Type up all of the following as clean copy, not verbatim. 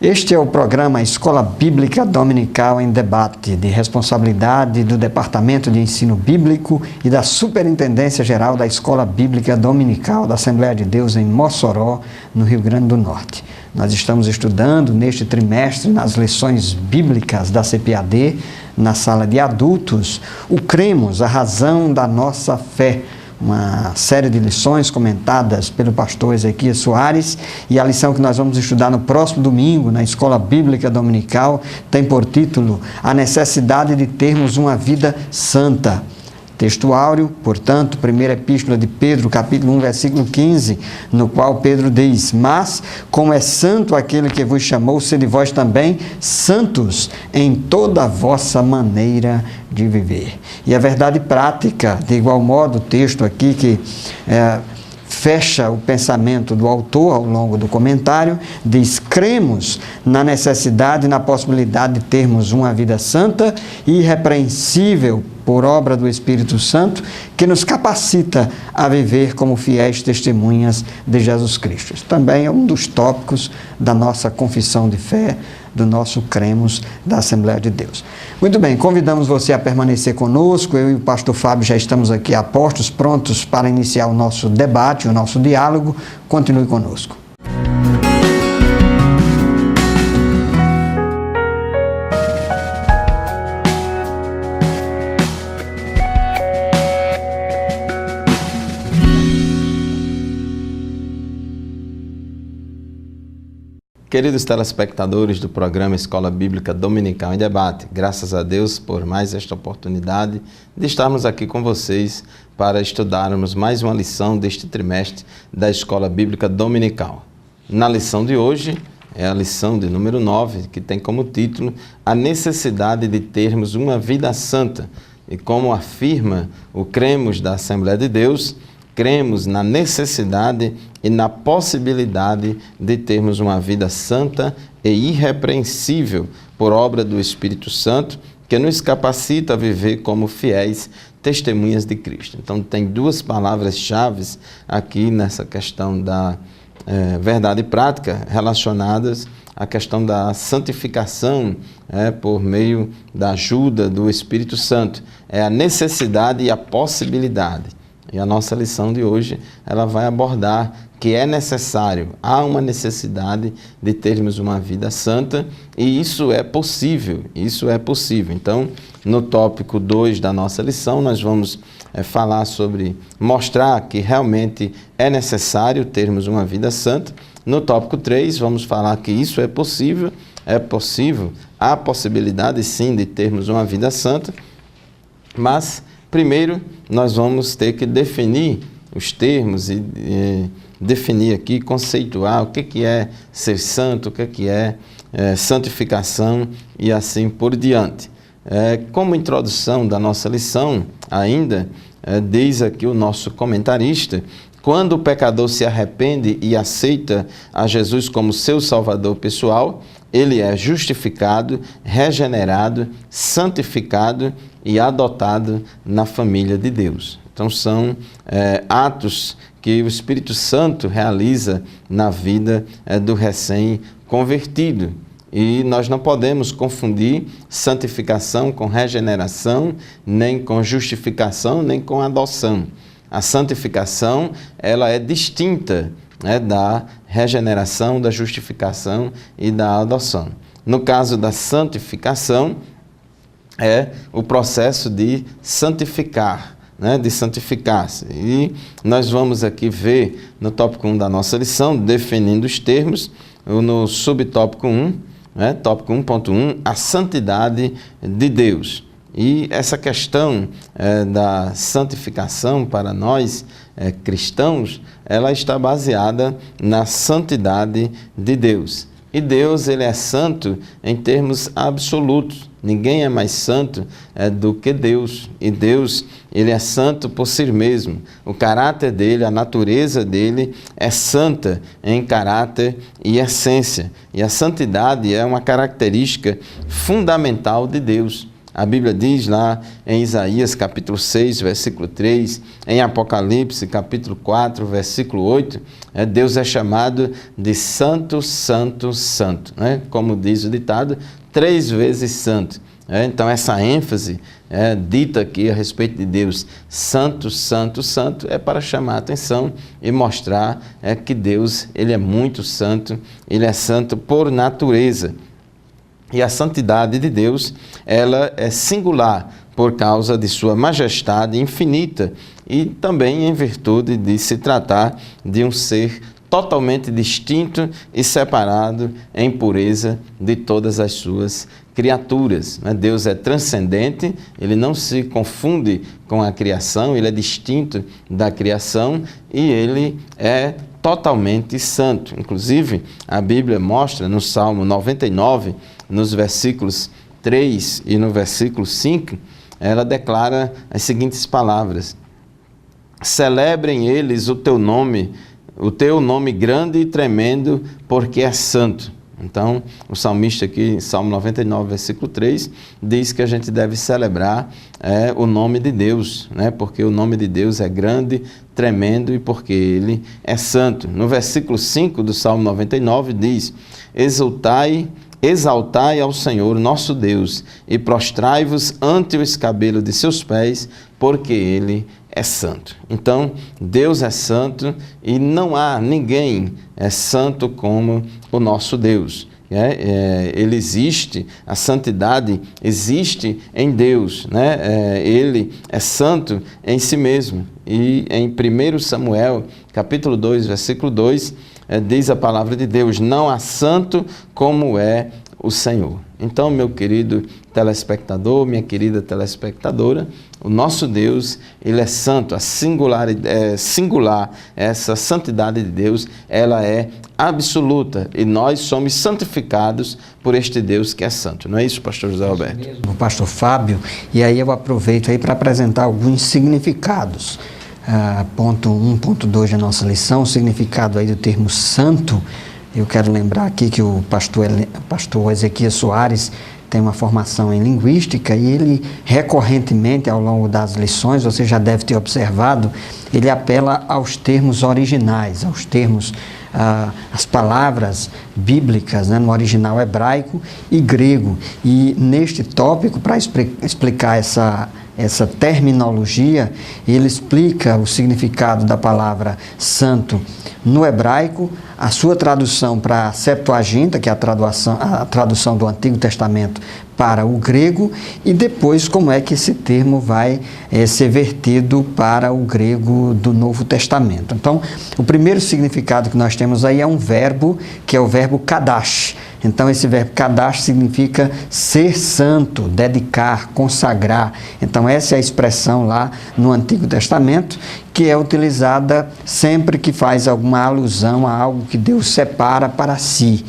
Este é o programa Escola Bíblica Dominical em Debate, de responsabilidade do Departamento de Ensino Bíblico e da Superintendência Geral da Escola Bíblica Dominical da Assembleia de Deus em Mossoró, no Rio Grande do Norte. Nós estamos estudando neste trimestre, nas lições bíblicas da CPAD, na sala de adultos, o Cremos, a razão da nossa fé. Uma série de lições comentadas pelo pastor Ezequias Soares, e a lição que nós vamos estudar no próximo domingo na Escola Bíblica Dominical tem por título A Necessidade de Termos uma Vida Santa. Texto áureo, portanto, primeira epístola de Pedro, capítulo 1, versículo 15, no qual Pedro diz: Mas, como é santo aquele que vos chamou, sede vós também santos em toda a vossa maneira de viver. E a verdade prática, de igual modo, o texto aqui que fecha o pensamento do autor ao longo do comentário, diz: cremos na necessidade e na possibilidade de termos uma vida santa e irrepreensível por obra do Espírito Santo, que nos capacita a viver como fiéis testemunhas de Jesus Cristo. Isso também é um dos tópicos da nossa confissão de fé, do nosso Cremos da Assembleia de Deus. Muito bem, convidamos você a permanecer conosco. Eu e o pastor Fábio já estamos aqui a postos, prontos para iniciar o nosso debate, o nosso diálogo. Continue conosco. Queridos telespectadores do programa Escola Bíblica Dominical em Debate, graças a Deus por mais esta oportunidade de estarmos aqui com vocês para estudarmos mais uma lição deste trimestre da Escola Bíblica Dominical. Na lição de hoje, é a lição de número 9, que tem como título A Necessidade de Termos uma Vida Santa. E como afirma o Cremos da Assembleia de Deus, cremos na necessidade e na possibilidade de termos uma vida santa e irrepreensível por obra do Espírito Santo, que nos capacita a viver como fiéis testemunhas de Cristo. Então, tem duas palavras-chave aqui nessa questão da verdade prática relacionadas à questão da santificação por meio da ajuda do Espírito Santo. É a necessidade e a possibilidade. E a nossa lição de hoje, ela vai abordar que é necessário, há uma necessidade de termos uma vida santa, e isso é possível, Então, no tópico 2 da nossa lição, nós vamos falar sobre, mostrar que realmente é necessário termos uma vida santa. No tópico 3, vamos falar que isso é possível, há possibilidade sim de termos uma vida santa, mas primeiro, nós vamos ter que definir os termos e definir aqui, conceituar o que é ser santo, o que é santificação e assim por diante. Como introdução da nossa lição, ainda, diz aqui o nosso comentarista: quando o pecador se arrepende e aceita a Jesus como seu Salvador pessoal, ele é justificado, regenerado, santificado e adotado na família de Deus. Então são atos que o Espírito Santo realiza na vida do recém-convertido. E nós não podemos confundir santificação com regeneração, nem com justificação, nem com adoção. A santificação, ela é distinta da regeneração, da justificação e da adoção. No caso da santificação, é o processo de santificar, de santificar-se. E nós vamos aqui ver no tópico 1 da nossa lição, definindo os termos, no subtópico 1, tópico 1.1, a santidade de Deus. E essa questão da santificação para nós cristãos, ela está baseada na santidade de Deus. E Deus, ele é santo em termos absolutos. Ninguém é mais santo do que Deus. E Deus, ele é santo por si mesmo. O caráter dele, a natureza dele é santa em caráter e essência. E a santidade é uma característica fundamental de Deus. A Bíblia diz lá em Isaías capítulo 6, versículo 3, em Apocalipse capítulo 4, versículo 8, Deus é chamado de Santo, Santo, Santo, né? Como diz o ditado, 3 vezes santo. Então essa ênfase dita aqui a respeito de Deus, Santo, Santo, Santo, é para chamar a atenção e mostrar que Deus, Ele é muito santo, Ele é santo por natureza. E a santidade de Deus, ela é singular por causa de sua majestade infinita e também em virtude de se tratar de um ser totalmente distinto e separado em pureza de todas as suas criaturas. Deus é transcendente, Ele não se confunde com a criação, Ele é distinto da criação e Ele é totalmente santo. Inclusive, a Bíblia mostra no Salmo 99, nos versículos 3 e no versículo 5, ela declara as seguintes palavras: celebrem eles o teu nome grande e tremendo, porque é santo. Então, o salmista aqui, em Salmo 99, versículo 3, diz que a gente deve celebrar o nome de Deus, né? Porque o nome de Deus é grande, tremendo e porque Ele é santo. No versículo 5 do Salmo 99 diz: exaltai ao Senhor nosso Deus e prostrai-vos ante o escabelo de seus pés, porque Ele é santo. Então, Deus é santo e não há ninguém santo como o nosso Deus. Ele existe, a santidade existe em Deus, né? Ele é santo em si mesmo. E em 1 Samuel, capítulo 2, versículo 2, diz a palavra de Deus: não há santo como é o Senhor. Então, meu querido telespectador, minha querida telespectadora, o nosso Deus, Ele é santo, singular, essa santidade de Deus, ela é absoluta e nós somos santificados por este Deus que é santo. Não é isso, pastor José Roberto? O pastor Fábio, e aí eu aproveito aí para apresentar alguns significados. Ponto 1, ponto 2 da nossa lição, o significado aí do termo santo. Eu quero lembrar aqui que o pastor Ezequias Soares tem uma formação em linguística e ele recorrentemente ao longo das lições, você já deve ter observado, ele apela aos termos originais, aos termos, as palavras bíblicas, né, no original hebraico e grego. E neste tópico, para explicar essa terminologia, ele explica o significado da palavra santo no hebraico, a sua tradução para a Septuaginta, que é a tradução do Antigo Testamento para o grego, e depois como é que esse termo vai ser vertido para o grego do Novo Testamento. Então, o primeiro significado que nós temos aí é um verbo, que é o verbo kadash. Então, esse verbo kadash significa ser santo, dedicar, consagrar. Então, essa é a expressão lá no Antigo Testamento, que é utilizada sempre que faz alguma alusão a algo que Deus separa para si.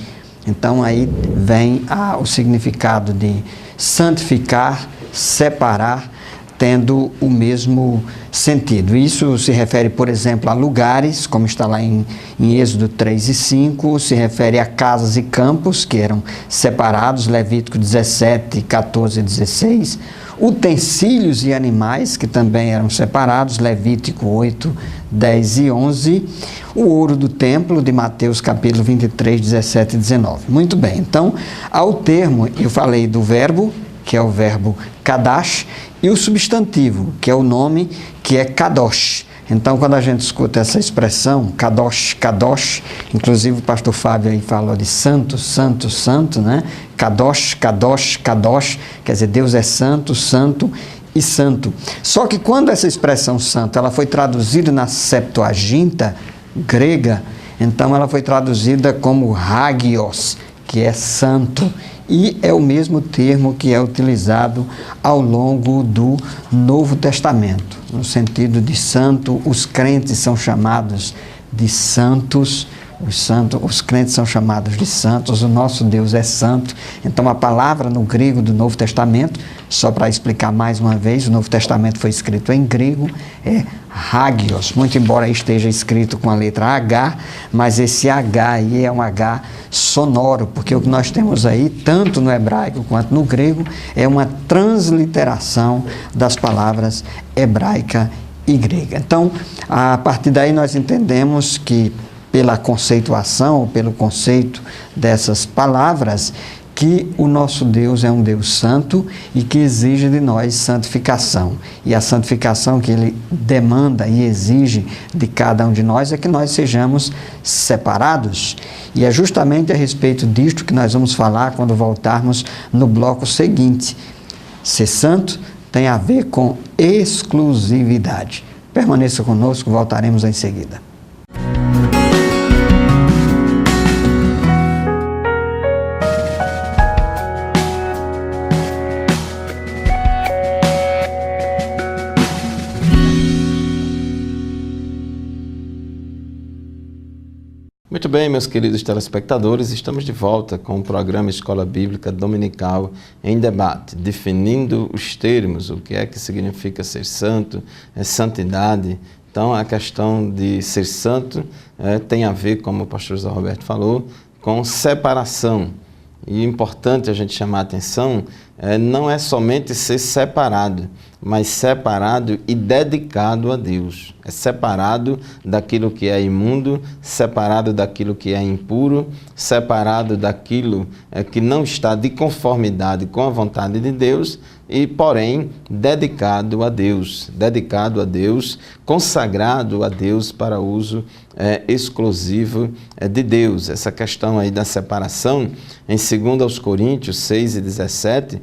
Então, aí vem o significado de santificar, separar, tendo o mesmo sentido. Isso se refere, por exemplo, a lugares, como está lá em Êxodo 3 e 5, se refere a casas e campos, que eram separados, Levítico 17, 14 e 16, utensílios e animais, que também eram separados, Levítico 8, 10 e 11, o ouro do templo, de Mateus capítulo 23, 17 e 19. Muito bem, então, ao termo, eu falei do verbo, que é o verbo kadash, e o substantivo, que é o nome, que é kadosh. Então, quando a gente escuta essa expressão, kadosh, kadosh, inclusive o pastor Fábio aí falou de santo, santo, santo, né? Kadosh, kadosh, kadosh, quer dizer, Deus é santo, santo e santo. Só que quando essa expressão santo, ela foi traduzida na Septuaginta grega, então ela foi traduzida como hagios, que é santo, e é o mesmo termo que é utilizado ao longo do Novo Testamento. No sentido de santo, os crentes são chamados de santos os crentes são chamados de santos, o nosso Deus é santo. Então a palavra no grego do Novo Testamento, só para explicar mais uma vez, o Novo Testamento foi escrito em grego, é hagios, muito embora esteja escrito com a letra H, mas esse H aí é um H sonoro, porque o que nós temos aí, tanto no hebraico quanto no grego, é uma transliteração das palavras hebraica e grega. Então, a partir daí nós entendemos que pela conceituação, ou pelo conceito dessas palavras, que o nosso Deus é um Deus santo e que exige de nós santificação. E a santificação que Ele demanda e exige de cada um de nós é que nós sejamos separados. E é justamente a respeito disto que nós vamos falar quando voltarmos no bloco seguinte. Ser santo tem a ver com exclusividade. Permaneça conosco, voltaremos em seguida. Muito bem, meus queridos telespectadores, estamos de volta com o programa Escola Bíblica Dominical em Debate, definindo os termos, o que é que significa ser santo, santidade. Então, a questão de ser santo tem a ver, como o pastor José Roberto falou, com separação. E é importante a gente chamar a atenção, não é somente ser separado, mas separado e dedicado a Deus. É separado daquilo que é imundo, separado daquilo que é impuro, separado daquilo que não está de conformidade com a vontade de Deus, e porém dedicado a Deus, consagrado a Deus para uso exclusivo de Deus. Essa questão aí da separação, em 2 Coríntios 6:17,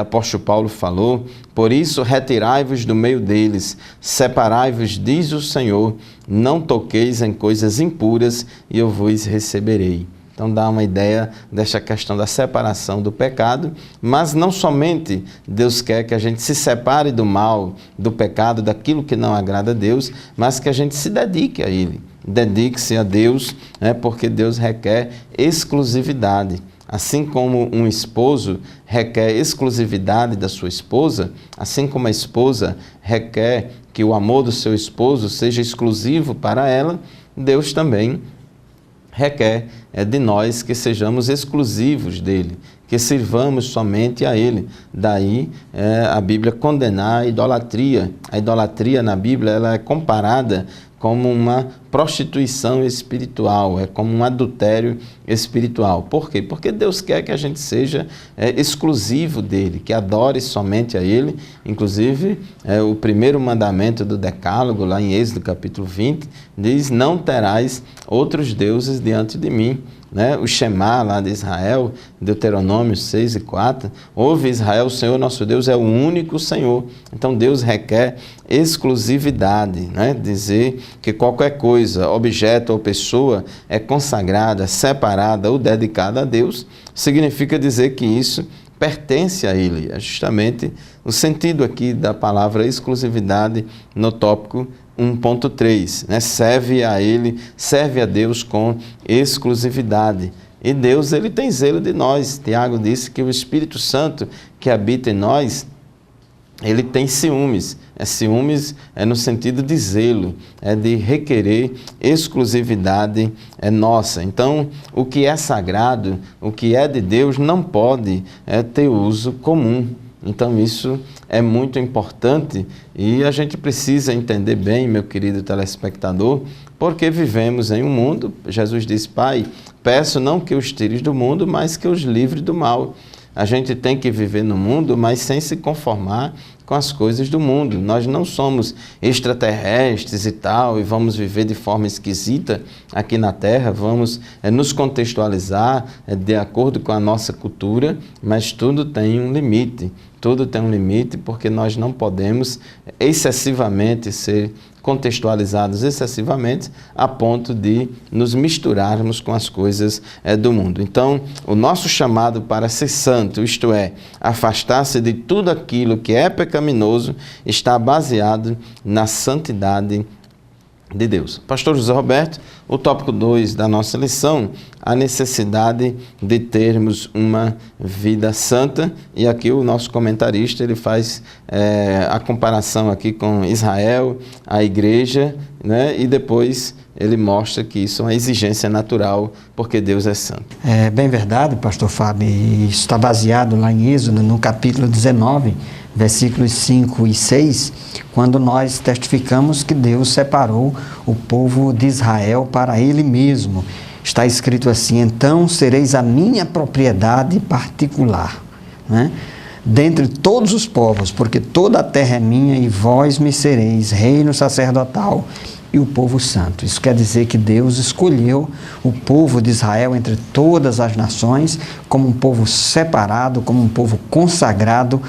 apóstolo Paulo falou: por isso retirai-vos do meio deles, separai-vos, diz o Senhor, não toqueis em coisas impuras e eu vos receberei. Então dá uma ideia desta questão da separação do pecado, mas não somente Deus quer que a gente se separe do mal, do pecado, daquilo que não agrada a Deus, mas que a gente se dedique a Ele. Dedique-se a Deus, porque Deus requer exclusividade. Assim como um esposo requer exclusividade da sua esposa, assim como a esposa requer que o amor do seu esposo seja exclusivo para ela, Deus também requer de nós que sejamos exclusivos dele, que sirvamos somente a ele. Daí a Bíblia condenar a idolatria. A idolatria na Bíblia ela é comparada como uma prostituição espiritual, é como um adultério espiritual. Por quê? Porque Deus quer que a gente seja exclusivo dele, que adore somente a ele. Inclusive, o primeiro mandamento do Decálogo, lá em Êxodo capítulo 20, diz: não terás outros deuses diante de mim. O Shema lá de Israel, Deuteronômio 6:4, ouve Israel, o Senhor nosso Deus é o único Senhor. Então Deus requer exclusividade, dizer que qualquer coisa, objeto ou pessoa é consagrada, separada ou dedicada a Deus, significa dizer que isso pertence a Ele. É justamente o sentido aqui da palavra exclusividade no tópico 1.3, serve a Ele, serve a Deus com exclusividade. E Deus, Ele tem zelo de nós. Tiago disse que o Espírito Santo que habita em nós, Ele tem ciúmes. Ciúmes é no sentido de zelo, é de requerer exclusividade nossa. Então, o que é sagrado, o que é de Deus, não pode ter uso comum. Então isso é muito importante e a gente precisa entender bem, meu querido telespectador, porque vivemos em um mundo, Jesus disse: Pai, peço não que os tires do mundo, mas que os livre do mal. A gente tem que viver no mundo, mas sem se conformar com as coisas do mundo. Nós não somos extraterrestres e tal, e vamos viver de forma esquisita aqui na Terra, vamos nos contextualizar de acordo com a nossa cultura, mas tudo tem um limite. Tudo tem um limite porque nós não podemos excessivamente ser contextualizados excessivamente a ponto de nos misturarmos com as coisas do mundo. Então, o nosso chamado para ser santo, isto é, afastar-se de tudo aquilo que é pecaminoso, está baseado na santidade de Deus. Pastor José Roberto, o tópico 2 da nossa lição, a necessidade de termos uma vida santa. E aqui o nosso comentarista ele faz a comparação aqui com Israel, a igreja, né? E depois ele mostra que isso é uma exigência natural, porque Deus é santo. É bem verdade, pastor Fábio, e isso está baseado lá em Êxodo, no capítulo 19, versículos 5 e 6, quando nós testificamos que Deus separou o povo de Israel para Ele mesmo. Está escrito assim: então sereis a minha propriedade particular, né? Dentre todos os povos, porque toda a terra é minha, e vós me sereis reino sacerdotal e o povo santo. Isso quer dizer que Deus escolheu o povo de Israel entre todas as nações como um povo separado, como um povo consagrado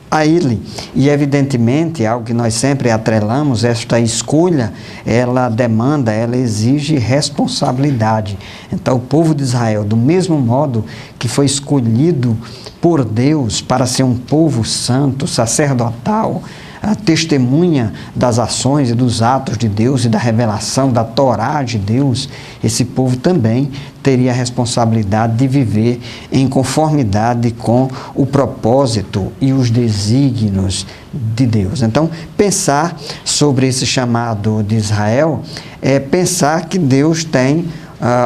a Ele. E evidentemente, algo que nós sempre atrelamos, esta escolha, ela demanda, ela exige responsabilidade. Então o povo de Israel, do mesmo modo que foi escolhido por Deus para ser um povo santo, sacerdotal, a testemunha das ações e dos atos de Deus e da revelação da Torá de Deus, esse povo também teria a responsabilidade de viver em conformidade com o propósito e os desígnios de Deus. Então, pensar sobre esse chamado de Israel é pensar que Deus tem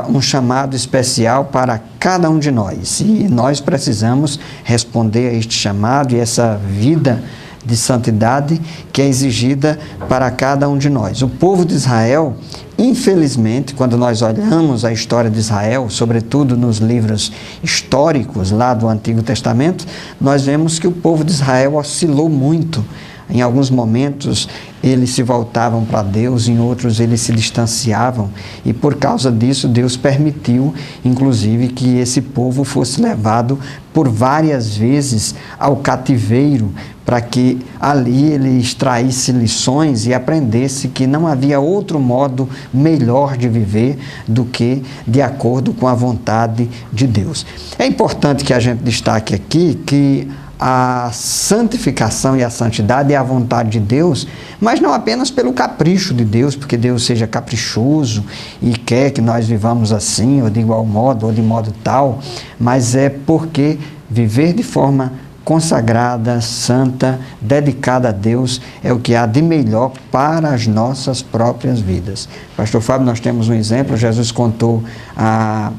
um chamado especial para cada um de nós, e nós precisamos responder a este chamado e essa vida de santidade que é exigida para cada um de nós. O povo de Israel, infelizmente, quando nós olhamos a história de Israel, sobretudo nos livros históricos lá do Antigo Testamento, nós vemos que o povo de Israel oscilou muito. Em alguns momentos eles se voltavam para Deus, em outros eles se distanciavam, e por causa disso Deus permitiu, inclusive, que esse povo fosse levado por várias vezes ao cativeiro, para que ali ele extraísse lições e aprendesse que não havia outro modo melhor de viver do que de acordo com a vontade de Deus. É importante que a gente destaque aqui que a santificação e a santidade é a vontade de Deus, mas não apenas pelo capricho de Deus, porque Deus seja caprichoso e quer que nós vivamos assim, ou de igual modo, ou de modo tal, mas é porque viver de forma consagrada, santa, dedicada a Deus, é o que há de melhor para as nossas próprias vidas. Pastor Fábio, nós temos um exemplo. Jesus contou a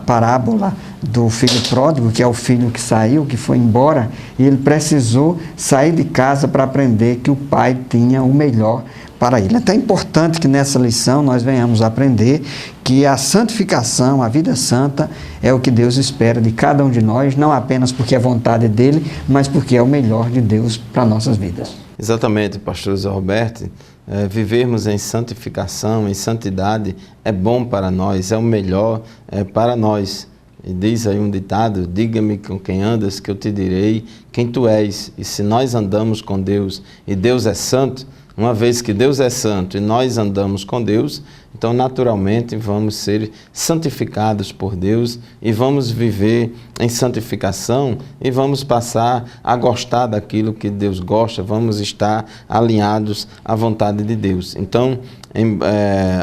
parábola do filho pródigo, que é o filho que saiu, que foi embora, e ele precisou sair de casa para aprender que o pai tinha o melhor para ele. Então é importante que nessa lição nós venhamos aprender que a santificação, a vida santa, é o que Deus espera de cada um de nós, não apenas porque é vontade dele, mas porque é o melhor de Deus para nossas vidas. Exatamente, pastor José Roberto. Vivermos em santificação, em santidade, é bom para nós, é o melhor para nós. E diz aí um ditado: diga-me com quem andas, que eu te direi quem tu és. E se nós andamos com Deus e Deus é santo, uma vez que Deus é santo e nós andamos com Deus, então naturalmente vamos ser santificados por Deus e vamos viver em santificação e vamos passar a gostar daquilo que Deus gosta, vamos estar alinhados à vontade de Deus. Então,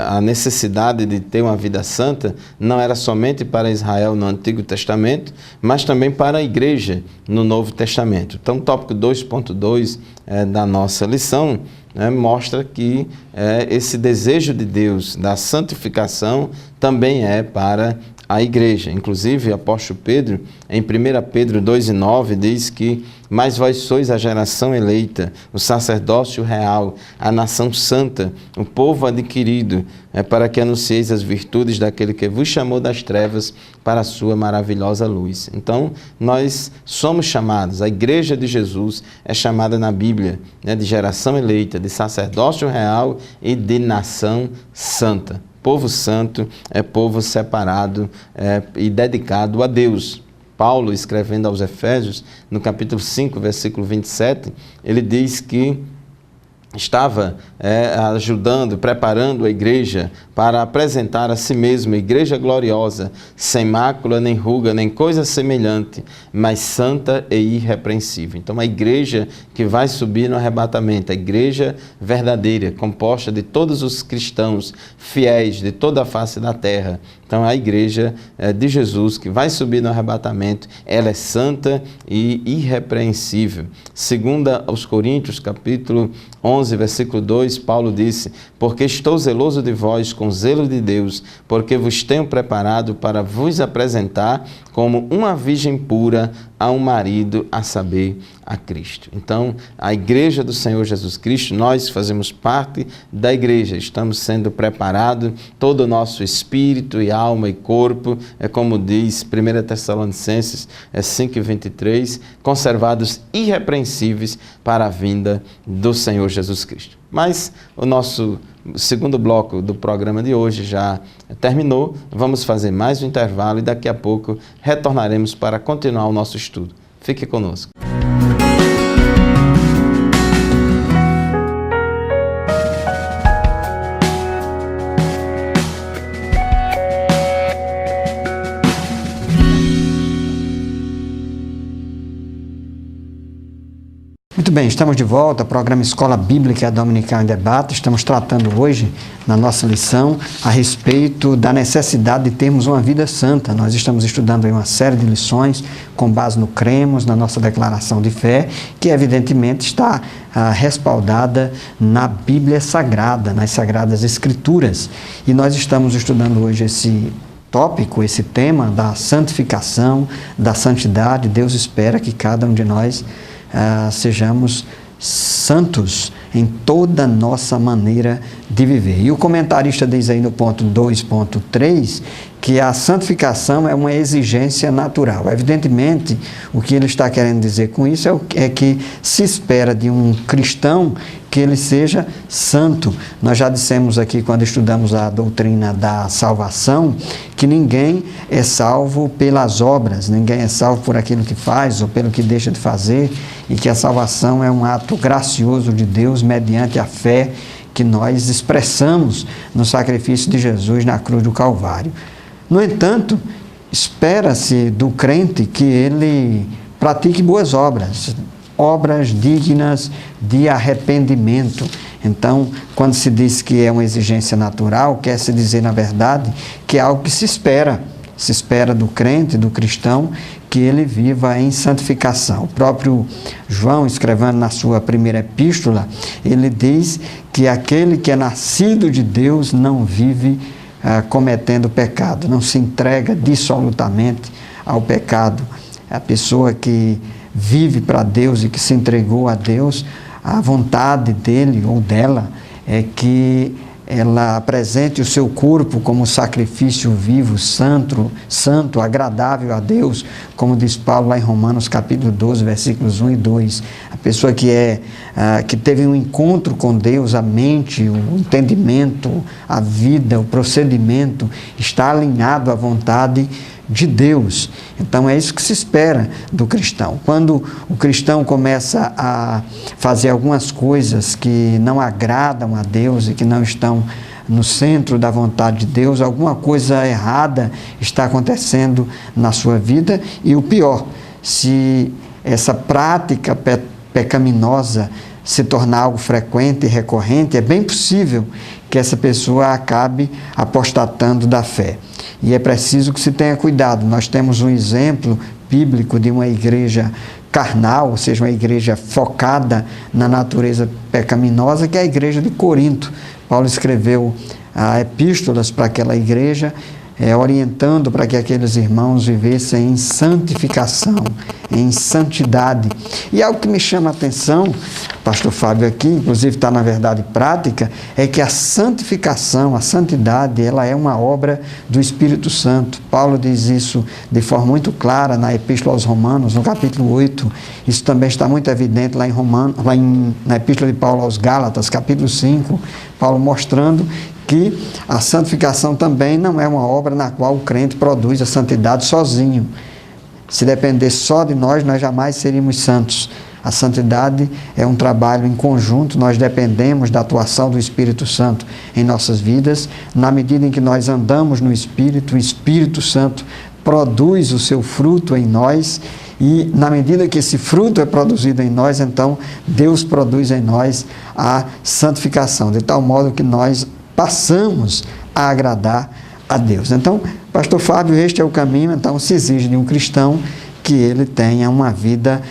a necessidade de ter uma vida santa não era somente para Israel no Antigo Testamento, mas também para a igreja no Novo Testamento. Então, o tópico 2.2 da nossa lição mostra que esse desejo de Deus da santificação também é para a igreja. Inclusive, o apóstolo Pedro, em 1 Pedro 2:9, diz que: mas vós sois a geração eleita, o sacerdócio real, a nação santa, o povo adquirido, para que anuncieis as virtudes daquele que vos chamou das trevas para a sua maravilhosa luz. Então, nós somos chamados, a igreja de Jesus é chamada na Bíblia, de geração eleita, de sacerdócio real e de nação santa. Povo santo é povo separado e dedicado a Deus. Paulo, escrevendo aos Efésios, no capítulo 5, versículo 27, ele diz que estava ajudando, preparando a igreja para apresentar a si mesmo, igreja gloriosa, sem mácula, nem ruga, nem coisa semelhante, mas santa e irrepreensível. Então, a igreja que vai subir no arrebatamento, a igreja verdadeira, composta de todos os cristãos fiéis de toda a face da terra. Então, a igreja de Jesus que vai subir no arrebatamento, ela é santa e irrepreensível. Segunda aos Coríntios, capítulo 11, versículo 2, Paulo disse: porque estou zeloso de vós com zelo de Deus, porque vos tenho preparado para vos apresentar como uma virgem pura a um marido, a saber, a Cristo. Então, a igreja do Senhor Jesus Cristo, nós fazemos parte da igreja, estamos sendo preparados, todo o nosso espírito e alma e corpo, como diz 1 Tessalonicenses 5:23, conservados irrepreensíveis para a vinda do Senhor Jesus Cristo. Mas o nosso segundo bloco do programa de hoje já terminou, vamos fazer mais um intervalo e daqui a pouco retornaremos para continuar o nosso estudo. Fique conosco. Muito bem, estamos de volta ao programa Escola Bíblica Dominical em Debate. Estamos tratando hoje, na nossa lição, a respeito da necessidade de termos uma vida santa. Nós estamos estudando aí uma série de lições com base no cremos, na nossa declaração de fé, que evidentemente está respaldada na Bíblia Sagrada, nas Sagradas Escrituras. E nós estamos estudando hoje esse tópico, esse tema da santificação, da santidade. Deus espera que cada um de nós sejamos santos em toda a nossa maneira de viver. E o comentarista diz aí no ponto 2.3 que a santificação é uma exigência natural. Evidentemente, o que ele está querendo dizer com isso é que se espera de um cristão que ele seja santo. Nós já dissemos aqui, quando estudamos a doutrina da salvação, que ninguém é salvo pelas obras, ninguém é salvo por aquilo que faz ou pelo que deixa de fazer, e que a salvação é um ato gracioso de Deus mediante a fé que nós expressamos no sacrifício de Jesus na cruz do Calvário. No entanto, espera-se do crente que ele pratique boas obras, obras dignas de arrependimento. Então, quando se diz que é uma exigência natural, quer se dizer, na verdade, que é algo que se espera do crente, do cristão, que ele viva em santificação. O próprio João, escrevendo na sua primeira epístola, ele diz que aquele que é nascido de Deus não vive cometendo pecado, não se entrega dissolutamente ao pecado. A pessoa que vive para Deus e que se entregou a Deus, a vontade dele ou dela é que ela apresente o seu corpo como sacrifício vivo, santo, agradável a Deus, como diz Paulo lá em Romanos capítulo 12, versículos 1 e 2. A pessoa que teve um encontro com Deus, a mente, o entendimento, a vida, o procedimento, está alinhado à vontade de Deus. Então é isso que se espera do cristão. Quando o cristão começa a fazer algumas coisas que não agradam a Deus e que não estão no centro da vontade de Deus, alguma coisa errada está acontecendo na sua vida. E o pior, se essa prática pecaminosa se tornar algo frequente e recorrente, é bem possível que essa pessoa acabe apostatando da fé. E é preciso que se tenha cuidado. Nós temos um exemplo bíblico de uma igreja carnal, ou seja, uma igreja focada na natureza pecaminosa, que é a igreja de Corinto. Paulo escreveu epístolas para aquela igreja, orientando para que aqueles irmãos vivessem em santificação, em santidade. E algo que me chama a atenção, pastor Fábio, aqui, inclusive está na verdade prática, é que a santificação, a santidade, ela é uma obra do Espírito Santo. Paulo diz isso de forma muito clara na Epístola aos Romanos, no capítulo 8. Isso também está muito evidente lá na Epístola de Paulo aos Gálatas, capítulo 5, Paulo mostrando que a santificação também não é uma obra na qual o crente produz a santidade sozinho. Se depender só de nós, nós jamais seríamos santos. A santidade é um trabalho em conjunto, nós dependemos da atuação do Espírito Santo em nossas vidas. Na medida em que nós andamos no Espírito, o Espírito Santo produz o seu fruto em nós, e na medida que esse fruto é produzido em nós, então Deus produz em nós a santificação, de tal modo que nós passamos a agradar a Deus. Então, pastor Fábio, este é o caminho. Então se exige de um cristão que ele tenha uma vida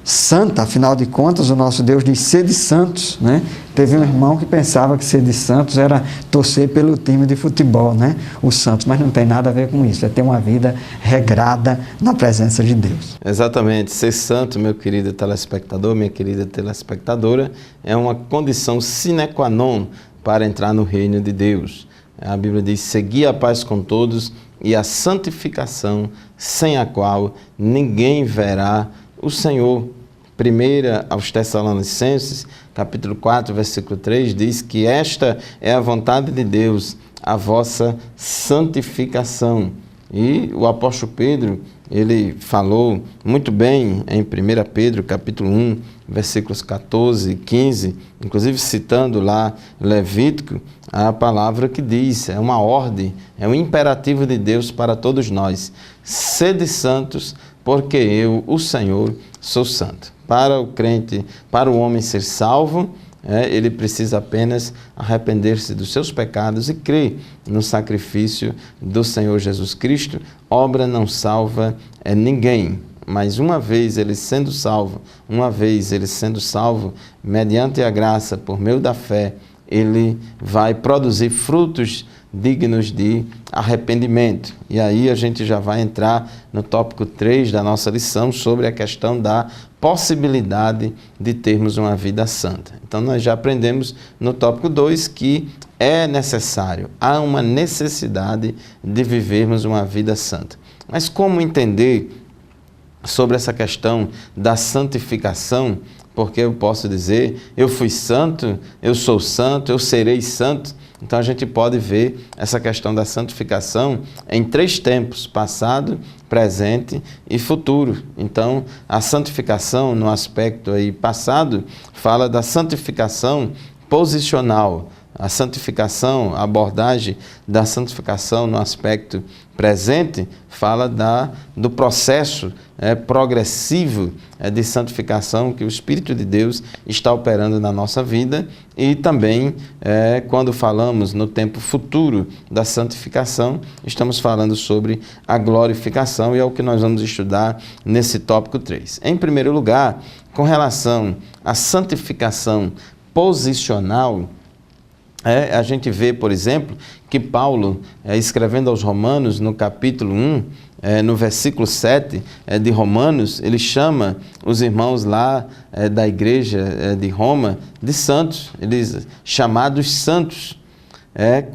santa. Afinal de contas, o nosso Deus diz: sede santos, né? Teve um irmão que pensava que ser de santos era torcer pelo time de futebol, né? Os santos, mas não tem nada a ver com isso, é ter uma vida regrada na presença de Deus. Exatamente, ser santo, meu querido telespectador, minha querida telespectadora, é uma condição sine qua non para entrar no reino de Deus. A Bíblia diz: segui a paz com todos e a santificação, sem a qual ninguém verá o Senhor. 1 aos Tessalonicenses, capítulo 4, versículo 3, diz que esta é a vontade de Deus, a vossa santificação. E o apóstolo Pedro, ele falou muito bem em 1 Pedro, capítulo 1, versículos 14 e 15, inclusive citando lá Levítico, a palavra que diz, é uma ordem, é um imperativo de Deus para todos nós: sede santos, porque eu, o Senhor, sou santo. Para o crente, para o homem ser salvo, ele precisa apenas arrepender-se dos seus pecados e crer no sacrifício do Senhor Jesus Cristo. Obra não salva ninguém, mas uma vez ele sendo salvo, mediante a graça, por meio da fé, ele vai produzir frutos dignos de arrependimento. E aí a gente já vai entrar no tópico 3 da nossa lição, sobre a questão da possibilidade de termos uma vida santa. Então nós já aprendemos no tópico 2 que é necessário, há uma necessidade de vivermos uma vida santa. Mas como entender sobre essa questão da santificação? Porque eu posso dizer: eu fui santo, eu sou santo, eu serei santo. Então a gente pode ver essa questão da santificação em 3 tempos: passado, presente e futuro. Então a santificação no aspecto aí passado fala da santificação posicional. A santificação, a abordagem da santificação no aspecto presente fala do processo progressivo de santificação que o Espírito de Deus está operando na nossa vida. E também, quando falamos no tempo futuro da santificação, estamos falando sobre a glorificação, e é o que nós vamos estudar nesse tópico 3. Em primeiro lugar, com relação à santificação posicional, a gente vê, por exemplo, que Paulo, escrevendo aos Romanos, no capítulo 1, no versículo 7 de Romanos, ele chama os irmãos lá da igreja de Roma de santos, eles chamados santos.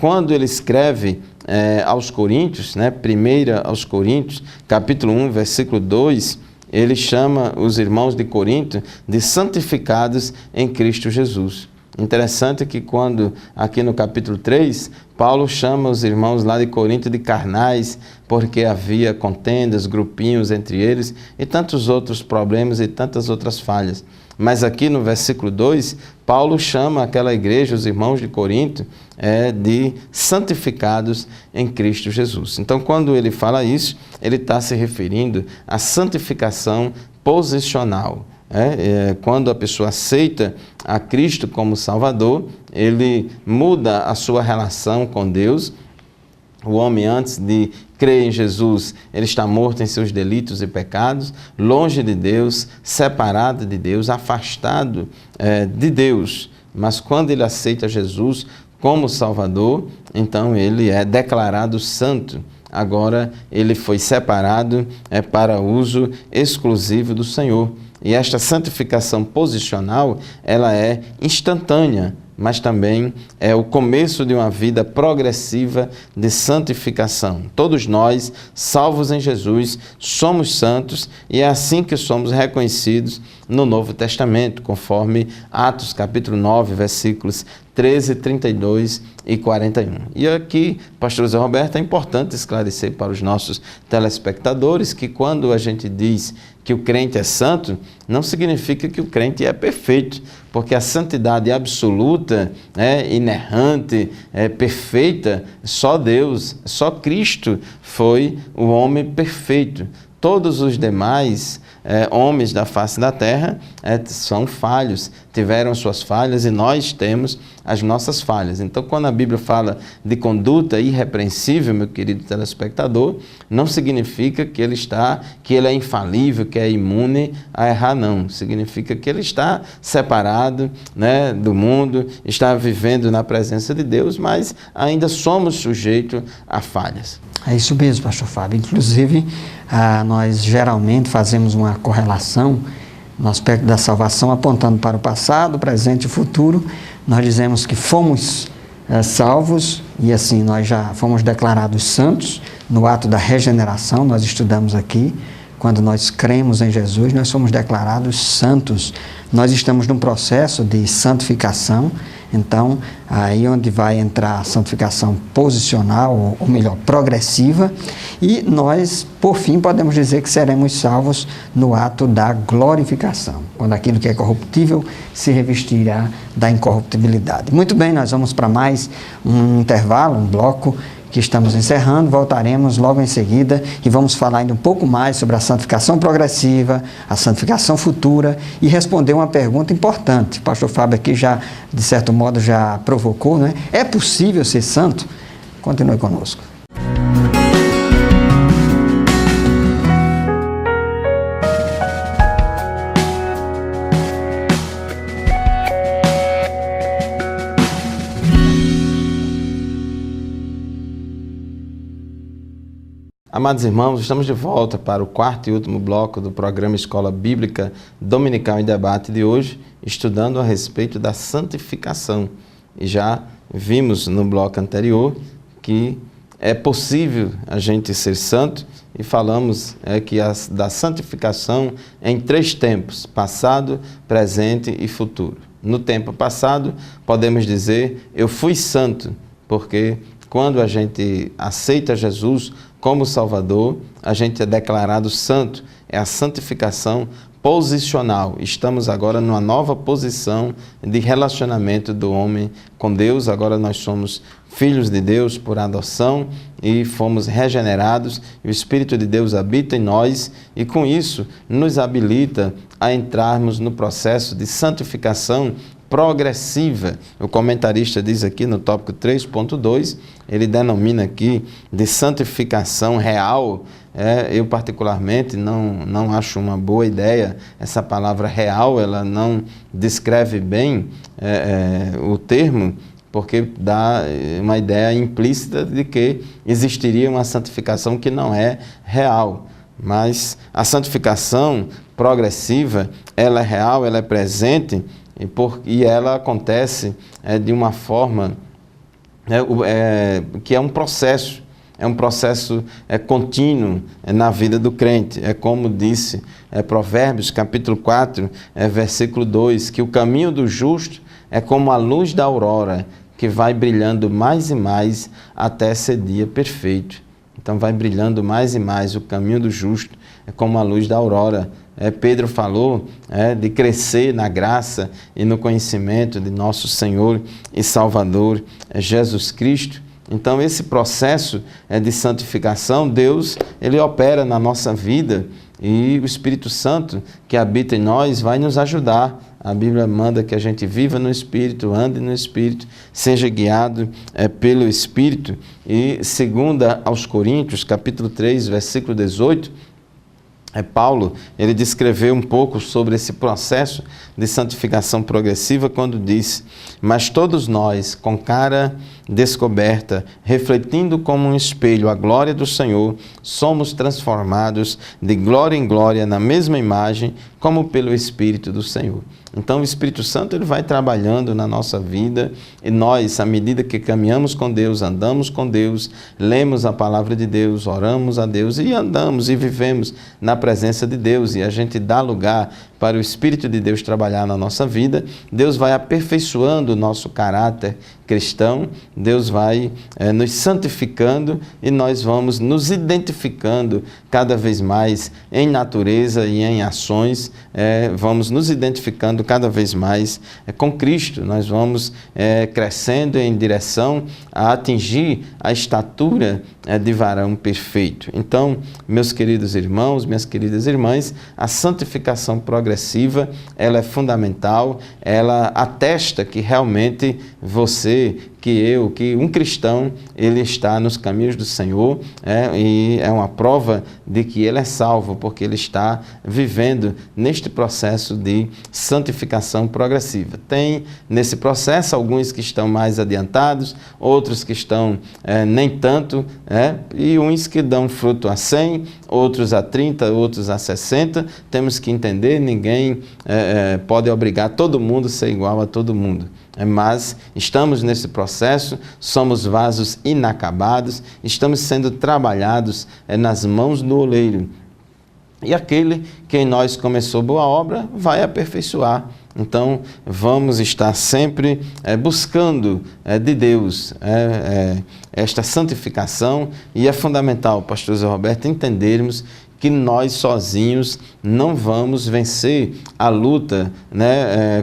Quando ele escreve aos Coríntios, 1 aos Coríntios, capítulo 1, versículo 2, ele chama os irmãos de Corinto de santificados em Cristo Jesus. Interessante que quando, aqui no capítulo 3, Paulo chama os irmãos lá de Corinto de carnais, porque havia contendas, grupinhos entre eles e tantos outros problemas e tantas outras falhas. Mas aqui no versículo 2, Paulo chama aquela igreja, os irmãos de Corinto, de santificados em Cristo Jesus. Então, quando ele fala isso, ele está se referindo à santificação posicional. Quando a pessoa aceita a Cristo como Salvador, ele muda a sua relação com Deus. O homem, antes de crer em Jesus, ele está morto em seus delitos e pecados, longe de Deus, separado de Deus, afastado de Deus. Mas quando ele aceita Jesus como Salvador, então ele é declarado santo. Agora ele foi separado para uso exclusivo do Senhor. E esta santificação posicional, ela é instantânea, mas também é o começo de uma vida progressiva de santificação. Todos nós, salvos em Jesus, somos santos, e é assim que somos reconhecidos no Novo Testamento, conforme Atos capítulo 9, versículos 13 e 32 e 41. E aqui, pastor Zé Roberto, é importante esclarecer para os nossos telespectadores que quando a gente diz que o crente é santo, não significa que o crente é perfeito, porque a santidade absoluta, inerrante, perfeita, só Deus, só Cristo foi o homem perfeito. Todos os demais homens da face da terra são falhos, tiveram suas falhas e nós temos as nossas falhas. Então, quando a Bíblia fala de conduta irrepreensível, meu querido telespectador, não significa que ele é infalível, que é imune a errar, não. Significa que ele está separado, do mundo, está vivendo na presença de Deus, mas ainda somos sujeitos a falhas. É isso mesmo, pastor Fábio. Inclusive, nós geralmente fazemos uma correlação no aspecto da salvação, apontando para o passado, presente e futuro. Nós dizemos que fomos salvos e assim nós já fomos declarados santos no ato da regeneração. Nós estudamos aqui, quando nós cremos em Jesus, nós somos declarados santos. Nós estamos num processo de santificação. Então, aí onde vai entrar a santificação posicional, ou melhor, progressiva, e nós, por fim, podemos dizer que seremos salvos no ato da glorificação, quando aquilo que é corruptível se revestirá da incorruptibilidade. Muito bem, nós vamos para mais um intervalo, um bloco que estamos encerrando, voltaremos logo em seguida e vamos falar ainda um pouco mais sobre a santificação progressiva, a santificação futura e responder uma pergunta importante. O pastor Fábio aqui já, de certo modo, já provocou, né? É possível ser santo? Continue conosco. Amados irmãos, estamos de volta para o quarto e último bloco do programa Escola Bíblica Dominical em Debate de hoje, estudando a respeito da santificação. E já vimos no bloco anterior que é possível a gente ser santo e falamos da santificação em 3 tempos, passado, presente e futuro. No tempo passado, podemos dizer, eu fui santo, porque quando a gente aceita Jesus como Salvador, a gente é declarado santo, é a santificação posicional. Estamos agora numa nova posição de relacionamento do homem com Deus. Agora nós somos filhos de Deus por adoção e fomos regenerados. E o Espírito de Deus habita em nós e com isso nos habilita a entrarmos no processo de santificação progressiva. O comentarista diz aqui no tópico 3.2, ele denomina aqui de santificação real. Eu particularmente não acho uma boa ideia essa palavra real, ela não descreve bem o termo, porque dá uma ideia implícita de que existiria uma santificação que não é real. Mas a santificação progressiva, ela é real, ela é presente, e ela acontece de uma forma que é um processo contínuo na vida do crente. É como disse Provérbios, capítulo 4, versículo 2, que o caminho do justo é como a luz da aurora, que vai brilhando mais e mais até ser dia perfeito. Então vai brilhando mais e mais, o caminho do justo é como a luz da aurora. Pedro falou de crescer na graça e no conhecimento de nosso Senhor e Salvador Jesus Cristo. Então esse processo de santificação, Deus, ele opera na nossa vida e o Espírito Santo que habita em nós vai nos ajudar. A Bíblia manda que a gente viva no Espírito, ande no Espírito, seja guiado pelo Espírito. E 2 Coríntios, capítulo 3, versículo 18, Paulo, ele descreveu um pouco sobre esse processo de santificação progressiva quando diz: mas todos nós, com cara descoberta, refletindo como um espelho a glória do Senhor, somos transformados de glória em glória na mesma imagem, como pelo Espírito do Senhor. Então o Espírito Santo ele vai trabalhando na nossa vida e nós, à medida que caminhamos com Deus, andamos com Deus, lemos a palavra de Deus, oramos a Deus e andamos e vivemos na presença de Deus e a gente dá lugar para o Espírito de Deus trabalhar na nossa vida, Deus vai aperfeiçoando o nosso caráter cristão, Deus vai nos santificando e nós vamos nos identificando cada vez mais em natureza e em ações, vamos nos identificando cada vez mais com Cristo, nós vamos crescendo em direção a atingir a estatura de varão perfeito. Então, meus queridos irmãos, minhas queridas irmãs, a santificação progressiva, ela é fundamental, ela atesta que realmente você, que um cristão, ele está nos caminhos do Senhor, e é uma prova de que ele é salvo, porque ele está vivendo neste processo de santificação progressiva. Tem nesse processo alguns que estão mais adiantados, outros que estão nem tanto, e uns que dão fruto a 100, outros a 30, outros a 60. Temos que entender, ninguém pode obrigar todo mundo a ser igual a todo mundo. Mas estamos nesse processo, somos vasos inacabados, estamos sendo trabalhados nas mãos do oleiro. E aquele que em nós começou boa obra vai aperfeiçoar. Então, vamos estar sempre buscando de Deus esta santificação, e é fundamental, pastor Zé Roberto, entendermos que nós sozinhos não vamos vencer a luta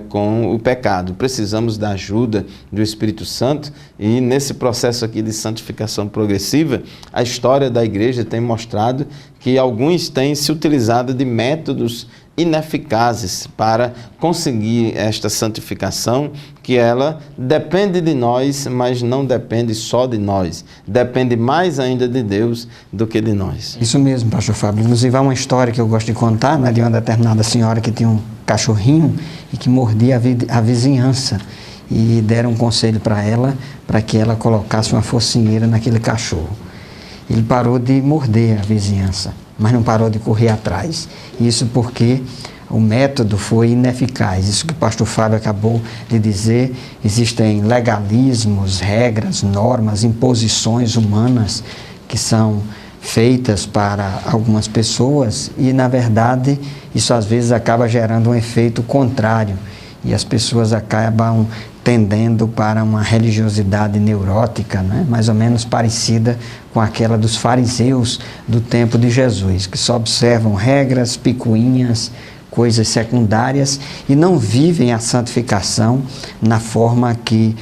com o pecado. Precisamos da ajuda do Espírito Santo, e nesse processo aqui de santificação progressiva, a história da igreja tem mostrado que alguns têm se utilizado de métodos ineficazes para conseguir esta santificação, que ela depende de nós, mas não depende só de nós, depende mais ainda de Deus do que de nós. Isso mesmo, pastor Fábio. Inclusive há uma história que eu gosto de contar, de uma determinada senhora que tinha um cachorrinho e que mordia a vizinhança, e deram um conselho para ela, para que ela colocasse uma focinheira naquele cachorro. Ele parou de morder a vizinhança, mas não parou de correr atrás. Isso porque o método foi ineficaz. Isso que o pastor Fábio acabou de dizer, existem legalismos, regras, normas, imposições humanas que são feitas para algumas pessoas, e na verdade isso às vezes acaba gerando um efeito contrário, e as pessoas acabam tendendo para uma religiosidade neurótica, mais ou menos parecida com aquela dos fariseus do tempo de Jesus, que só observam regras, picuinhas, coisas secundárias, e não vivem a santificação na forma que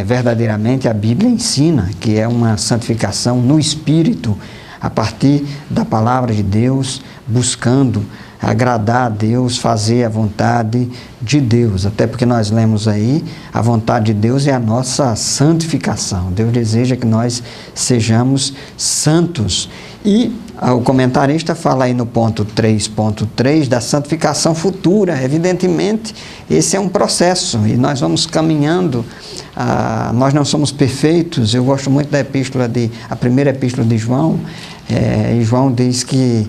verdadeiramente a Bíblia ensina, que é uma santificação no Espírito, a partir da palavra de Deus, buscando agradar a Deus, fazer a vontade de Deus, até porque nós lemos aí, a vontade de Deus é a nossa santificação. Deus deseja que nós sejamos santos. E o comentarista fala aí no ponto 3.3 da santificação futura. Evidentemente, esse é um processo e nós vamos caminhando. Nós não somos perfeitos. Eu gosto muito da a primeira epístola de João. E João diz que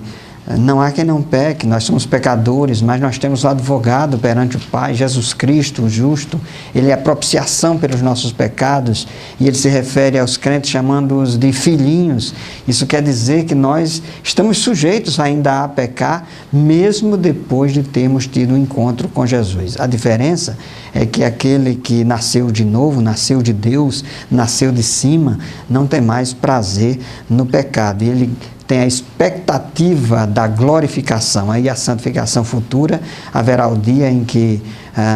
não há quem não peque, nós somos pecadores, mas nós temos o advogado perante o Pai, Jesus Cristo, o justo. Ele é a propiciação pelos nossos pecados, e ele se refere aos crentes chamando-os de filhinhos. Isso quer dizer que nós estamos sujeitos ainda a pecar, mesmo depois de termos tido um encontro com Jesus. A diferença é que aquele que nasceu de novo, nasceu de Deus, nasceu de cima, não tem mais prazer no pecado. Ele tem a expectativa da glorificação. Aí a santificação futura, haverá o dia em que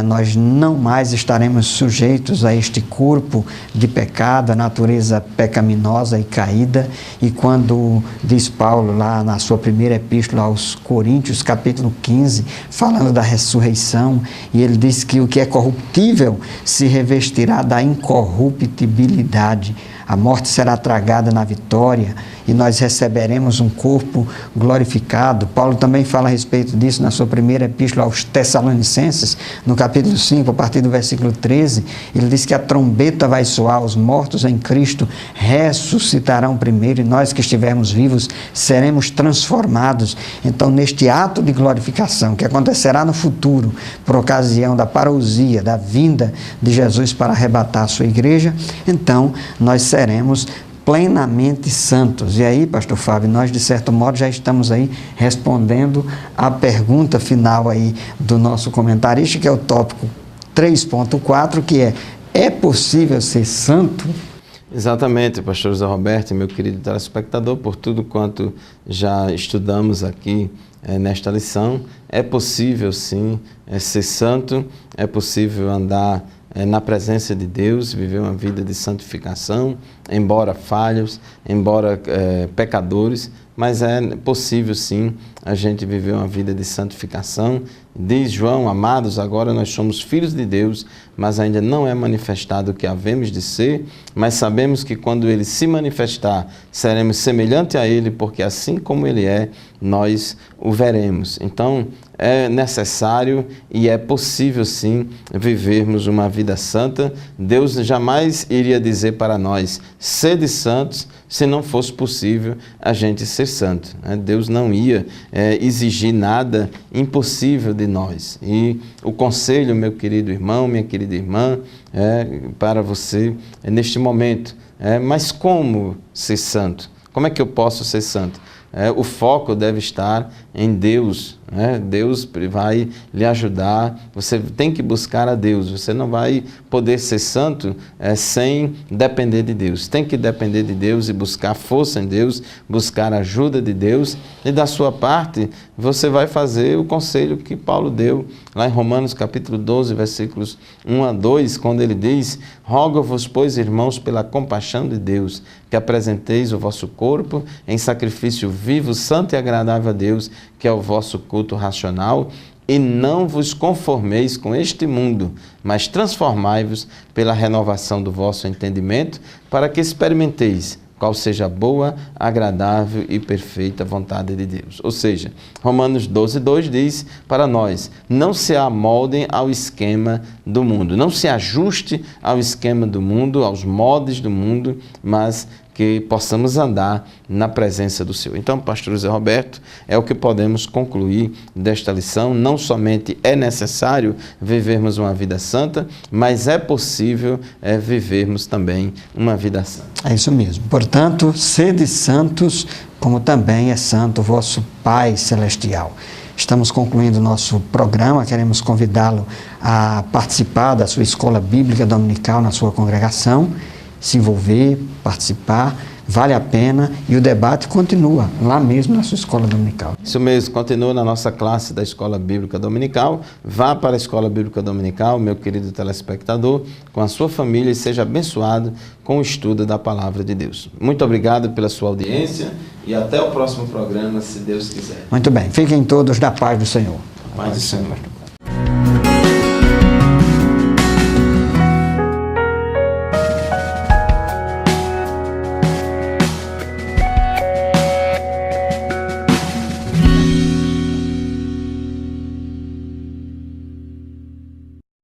nós não mais estaremos sujeitos a este corpo de pecado, a natureza pecaminosa e caída. E quando diz Paulo lá na sua primeira epístola aos Coríntios, capítulo 15, falando da ressurreição, e ele diz que o que é corruptível se revestirá da incorruptibilidade. A morte será tragada na vitória e nós receberemos um corpo glorificado. Paulo também fala a respeito disso na sua primeira epístola aos Tessalonicenses, no capítulo 5, a partir do versículo 13. Ele diz que a trombeta vai soar, os mortos em Cristo ressuscitarão primeiro, e nós que estivermos vivos seremos transformados. Então, neste ato de glorificação que acontecerá no futuro, por ocasião da parousia, da vinda de Jesus para arrebatar a sua igreja, então nós seremos plenamente santos. E aí, pastor Fábio, nós de certo modo já estamos aí respondendo a pergunta final aí do nosso comentarista, que é o tópico 3.4, que é possível ser santo? Exatamente, pastor José Roberto e meu querido telespectador, por tudo quanto já estudamos aqui nesta lição, é possível sim ser santo, é possível andar na presença de Deus, viver uma vida de santificação, embora falhos, embora pecadores, mas é possível sim a gente viver uma vida de santificação. Diz João, amados, agora nós somos filhos de Deus, mas ainda não é manifestado o que havemos de ser, mas sabemos que quando Ele se manifestar, seremos semelhantes a Ele, porque assim como Ele é, nós o veremos. Então, é necessário e é possível sim vivermos uma vida santa. Deus jamais iria dizer para nós, sede santos, se não fosse possível a gente ser santo. Deus não ia exigir nada impossível de nós. E o conselho, meu querido irmão, minha querida irmã, para você neste momento, mas como ser santo? Como é que eu posso ser santo? O foco deve estar em Deus. Deus vai lhe ajudar, você tem que buscar a Deus, você não vai poder ser santo sem depender de Deus, tem que depender de Deus e buscar força em Deus, buscar a ajuda de Deus, e da sua parte você vai fazer o conselho que Paulo deu lá em Romanos capítulo 12, versículos 1 a 2, quando ele diz: rogo-vos, pois, irmãos, pela compaixão de Deus, que apresenteis o vosso corpo em sacrifício vivo, santo e agradável a Deus, que é o vosso culto racional, e não vos conformeis com este mundo, mas transformai-vos pela renovação do vosso entendimento, para que experimenteis qual seja a boa, agradável e perfeita vontade de Deus. Ou seja, Romanos 12, 2 diz para nós: não se amoldem ao esquema do mundo, não se ajuste ao esquema do mundo, aos moldes do mundo, mas que possamos andar na presença do Senhor. Então, pastor José Roberto, é o que podemos concluir desta lição. Não somente é necessário vivermos uma vida santa, mas é possível vivermos também uma vida santa. É isso mesmo. Portanto, sede santos, como também é santo o vosso Pai Celestial. Estamos concluindo o nosso programa, queremos convidá-lo a participar da sua escola bíblica dominical na sua congregação, se envolver, participar, vale a pena, e o debate continua lá mesmo na sua escola dominical. Isso mesmo, continua na nossa classe da Escola Bíblica Dominical. Vá para a Escola Bíblica Dominical, meu querido telespectador, com a sua família, e seja abençoado com o estudo da Palavra de Deus. Muito obrigado pela sua audiência e até o próximo programa, se Deus quiser. Muito bem, fiquem todos da paz do Senhor. Paz do Senhor.